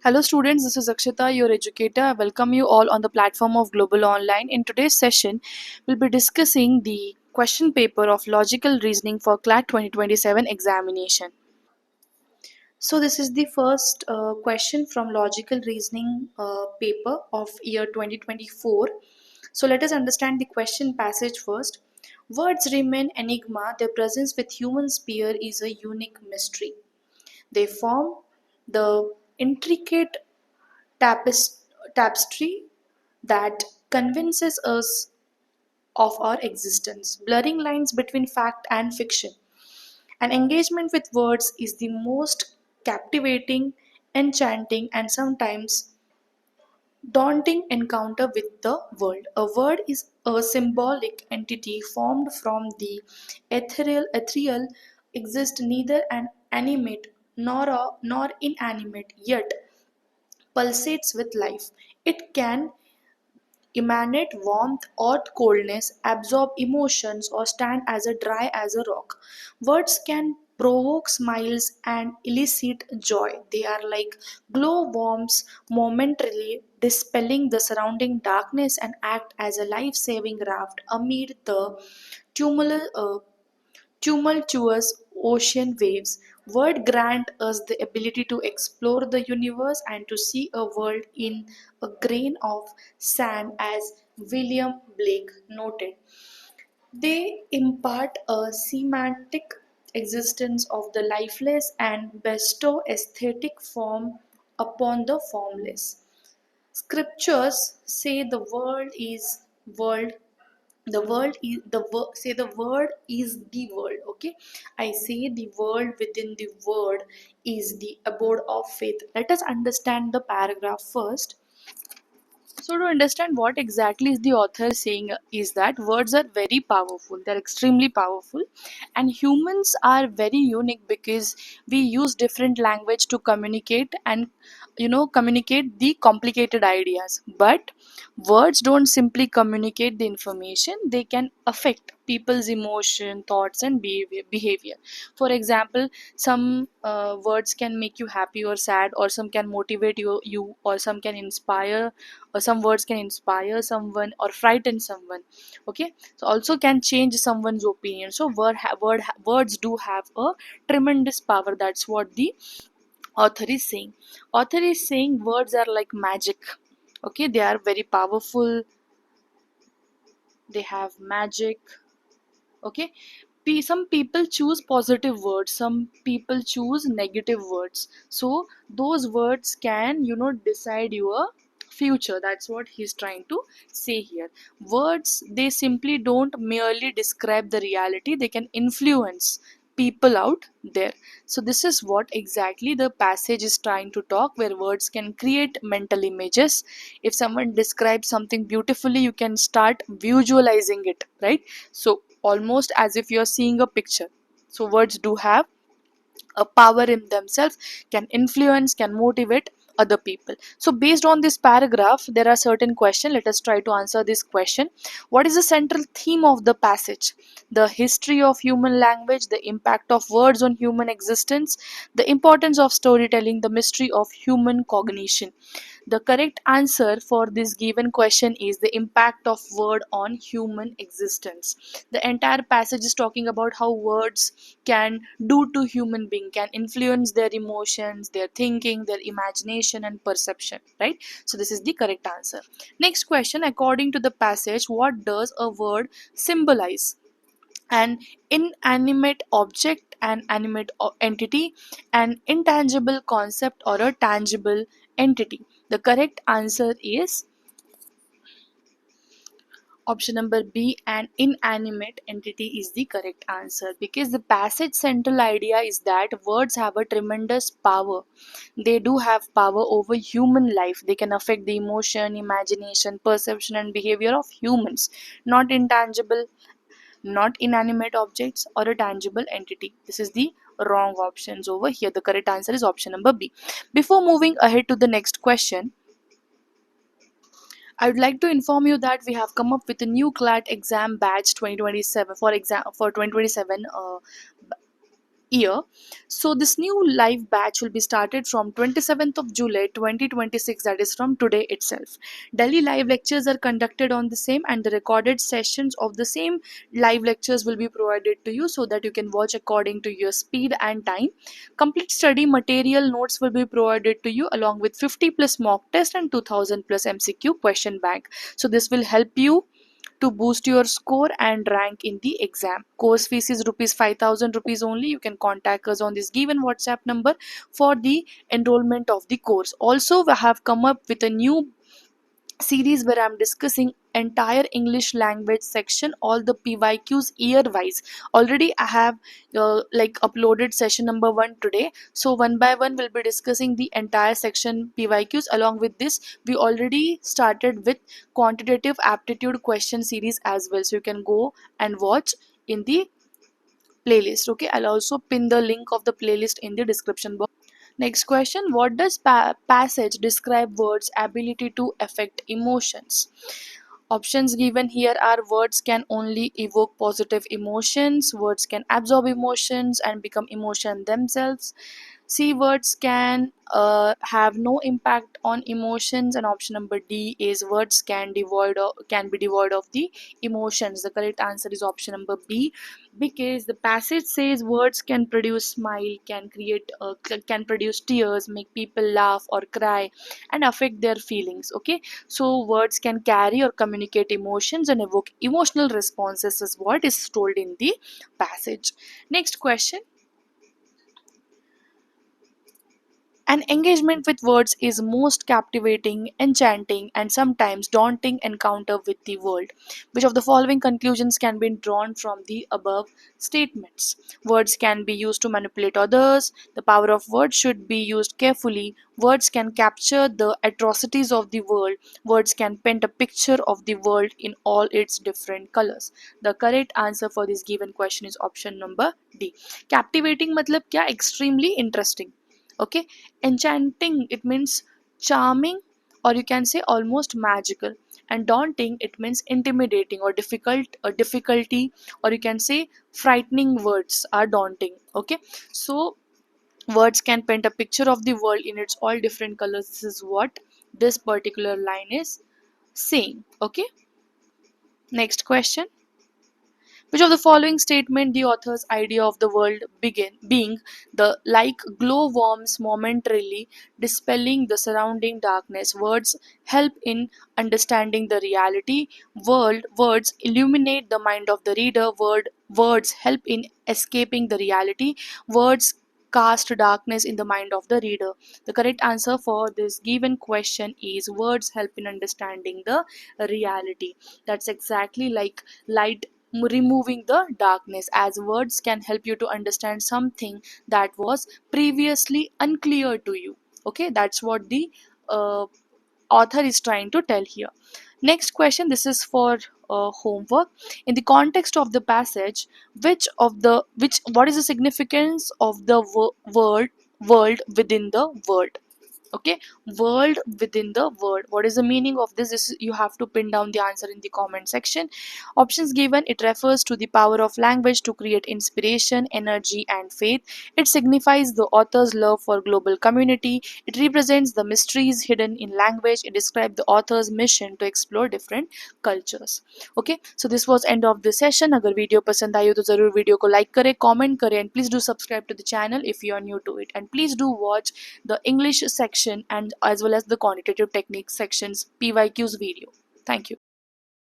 Hello students, this is Akshita, your educator. I welcome you all on the platform of Global Online. In today's session, we'll be discussing the question paper of logical reasoning for CLAT 2027 examination. So this is the first question from logical reasoning paper of year 2024. So let us understand the question passage first. Words remain enigma, their presence with human sphere is a unique mystery. They form the intricate tapestry that convinces us of our existence, blurring lines between fact and fiction. An engagement with words is the most captivating, enchanting, and sometimes daunting encounter with the world. A word is a symbolic entity formed from the ethereal exist neither an animate nor inanimate, yet pulsates with life. It can emanate warmth or coldness, absorb emotions, or stand as a dry as a rock. Words can provoke smiles and elicit joy. They are like glowworms, momentarily dispelling the surrounding darkness and act as a life saving raft amid the tumultuous ocean waves. Word grant us the ability to explore the universe and to see a world in a grain of sand, as William Blake noted. They impart a semantic existence of the lifeless and bestow aesthetic form upon the formless. Scriptures say world the world is say the word is the world. Okay, I say the world within the word is the abode of faith. Let us understand the paragraph first. So, to understand what exactly is the author saying is that words are very powerful, they're extremely powerful, and humans are very unique because we use different language to communicate and communicate the complicated ideas. But words don't simply communicate the information, they can affect people's emotion, thoughts, and behavior. For example, some words can make you happy or sad, or some can motivate you, or some can inspire, or some words can inspire someone or frighten someone. Okay, so also can change someone's opinion. So words do have a tremendous power. That's what the author is saying. Author is saying words are like magic. Okay, they are very powerful, they have magic. Okay, some people choose positive words, some people choose negative words, so those words can decide your future. That's what he's trying to say here. Words, they simply don't merely describe the reality, they can influence people out there. So this is what exactly the passage is trying to talk, where words can create mental images. If someone describes something beautifully, you can start visualizing it, right? So almost as if you're seeing a picture. So words do have a power in themselves, can influence, can motivate other people. So based on this paragraph, there are certain questions. Let us try to answer this question. What is the central theme of the passage? The history of human language, the impact of words on human existence, the importance of storytelling, the mystery of human cognition. The correct answer for this given question is the impact of word on human existence. The entire passage is talking about how words can do to human being, can influence their emotions, their thinking, their imagination and perception, right? So this is the correct answer. Next question, according to the passage, what does a word symbolize? An inanimate object, an animate entity, an intangible concept, or a tangible entity? The correct answer is option number B, an inanimate entity is the correct answer, because the passage central idea is that words have a tremendous power. They do have power over human life. They can affect the emotion, imagination, perception, and behavior of humans, not intangible, not inanimate objects or a tangible entity. This is the wrong options over here. The correct answer is option number B. Before moving ahead to the next question, I would like to inform you that we have come up with a new CLAT exam batch 2027 for 2027 year. So this new live batch will be started from 27th of July 2026, that is from today itself. Daily live lectures are conducted on the same, and the recorded sessions of the same live lectures will be provided to you so that you can watch according to your speed and time. Complete study material notes will be provided to you along with 50 plus mock test and 2000 plus MCQ question bank. So this will help you to boost your score and rank in the exam. Course fees is rupees 5000 rupees only. You can contact us on this given WhatsApp number for the enrollment of the course. Also, we have come up with a new series where I'm discussing entire English language section, all the PYQs year wise. Already I have uploaded session number 1 today. So one by one we'll be discussing the entire section PYQs. Along with this, we already started with quantitative aptitude question series as well. So you can go and watch in the playlist. Okay, I'll also pin the link of the playlist in the description box. Next question: what does passage describe words' ability to affect emotions? Options given here are: words can only evoke positive emotions, words can absorb emotions and become emotion themselves, C, words can have no impact on emotions, and option number D is words can be devoid of the emotions. The correct answer is option number B, because the passage says words can produce smile, can produce tears, make people laugh or cry, and affect their feelings. Okay, so words can carry or communicate emotions and evoke emotional responses, is what is told in the passage. Next question: an engagement with words is most captivating, enchanting, and sometimes daunting encounter with the world. Which of the following conclusions can be drawn from the above statements? Words can be used to manipulate others. The power of words should be used carefully. Words can capture the atrocities of the world. Words can paint a picture of the world in all its different colors. The correct answer for this given question is option number D. Captivating matlab kya? Extremely interesting. Okay, enchanting, it means charming, or you can say almost magical, and daunting, it means intimidating or difficulty, or you can say frightening words are daunting. Okay, so words can paint a picture of the world in its all different colors. This is what this particular line is saying. Okay, next question: which of the following statement the author's idea of the world begin being the like glow worms momentarily dispelling the surrounding darkness? Words help in understanding the reality. Words illuminate the mind of the reader. Words help in escaping the reality. Words cast darkness in the mind of the reader. The correct answer for this given question is words help in understanding the reality. That's exactly like light removing the darkness, as words can help you to understand something that was previously unclear to you. Okay, that's what the uh, author is trying to tell here. Next question, this is for homework. In the context of the passage, which what is the significance of the world within the word? Okay, world within the word, what is the meaning of this? You have to pin down the answer in the comment section. Options given: it refers to the power of language to create inspiration, energy, and faith. It signifies the author's love for global community. It represents the mysteries hidden in language. It describes the author's mission to explore different cultures. Okay, so this was end of the session. अगर video पसंद आई हो तो ज़रूर video को like करें, comment करें, and please do subscribe to the channel if you are new to it, and please do watch the English section and as well as the quantitative techniques sections PYQs video. Thank you.